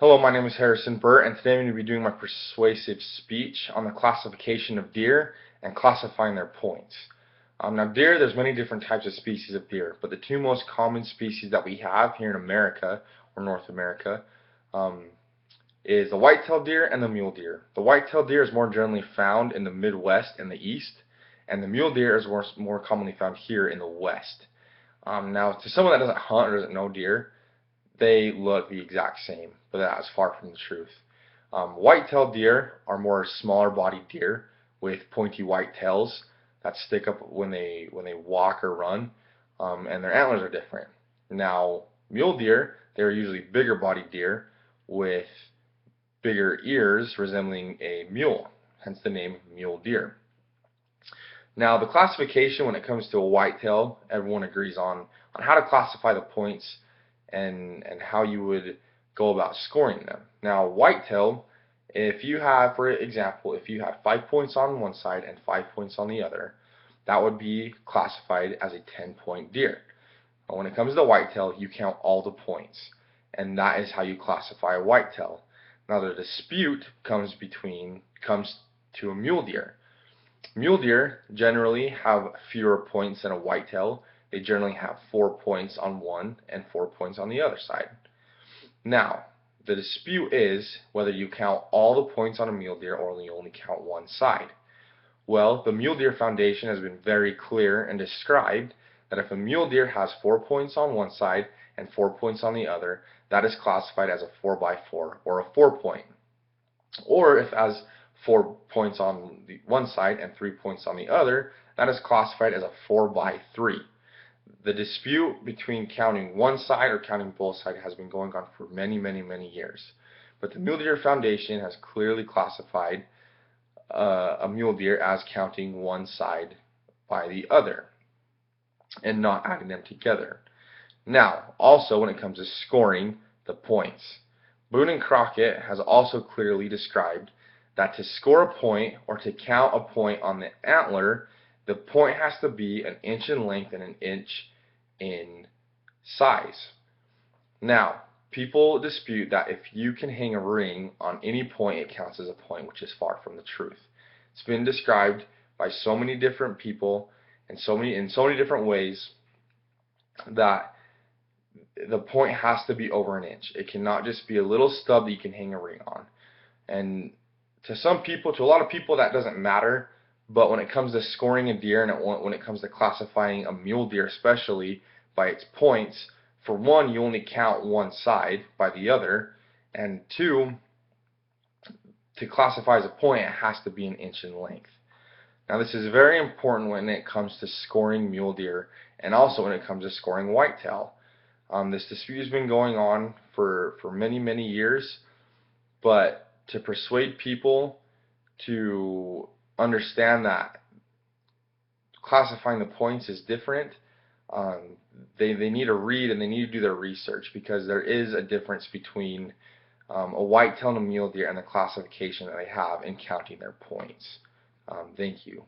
Hello, my name is Harrison Burt, and today I'm going to be doing my persuasive speech on the classification of deer and classifying their points. Now, deer, there's many different types of species of deer, but the two most common species that we have here in America, or North America, is the white-tailed deer and the mule deer. The white-tailed deer is more generally found in the Midwest and the East, and the mule deer is more commonly found here in the West. Now, to someone that doesn't hunt or doesn't know deer, they look the exact same, but that is far from the truth. White-tailed deer are more smaller-bodied deer with pointy white tails that stick up when they walk or run, and their antlers are different. Now, mule deer, they're usually bigger-bodied deer with bigger ears resembling a mule, hence the name mule deer. Now, the classification when it comes to a whitetail, everyone agrees on how to classify the points and how you would go about scoring them. Now, whitetail, if you have, for example, if you have 5 points on one side and 5 points on the other, that would be classified as a 10-point deer. But when it comes to whitetail, you count all the points, and that is how you classify a whitetail. Now, the dispute comes to a mule deer. Mule deer generally have fewer points than a whitetail. They generally have 4 points on one and 4 points on the other side. Now, the dispute is whether you count all the points on a mule deer or you only count one side. Well, the Mule Deer Foundation has been very clear and described that if a mule deer has 4 points on one side and 4 points on the other, that is classified as a 4x4 or a 4-point. Or if it has 4 points on the one side and 3 points on the other, that is classified as a 4x3. The dispute between counting one side or counting both sides has been going on for many, many, many years. But the Mule Deer Foundation has clearly classified a mule deer as counting one side by the other and not adding them together. Now, also when it comes to scoring the points, Boone and Crockett has also clearly described that to score a point or to count a point on the antler, the point has to be an inch in length and an inch in size. Now, people dispute that if you can hang a ring on any point, it counts as a point, which is far from the truth. It's been described by so many different people and in so many different ways that the point has to be over an inch. It cannot just be a little stub that you can hang a ring on. And to a lot of people, that doesn't matter. But when it comes to scoring a deer and when it comes to classifying a mule deer, especially by its points, for one, you only count one side by the other, and two, to classify as a point, it has to be an inch in length. Now, this is very important when it comes to scoring mule deer and also when it comes to scoring whitetail. This dispute has been going on for many, many years, but to persuade people to understand that classifying the points is different, they need to read and they need to do their research, because there is a difference between a whitetail and a mule deer and the classification that they have in counting their points. Thank you.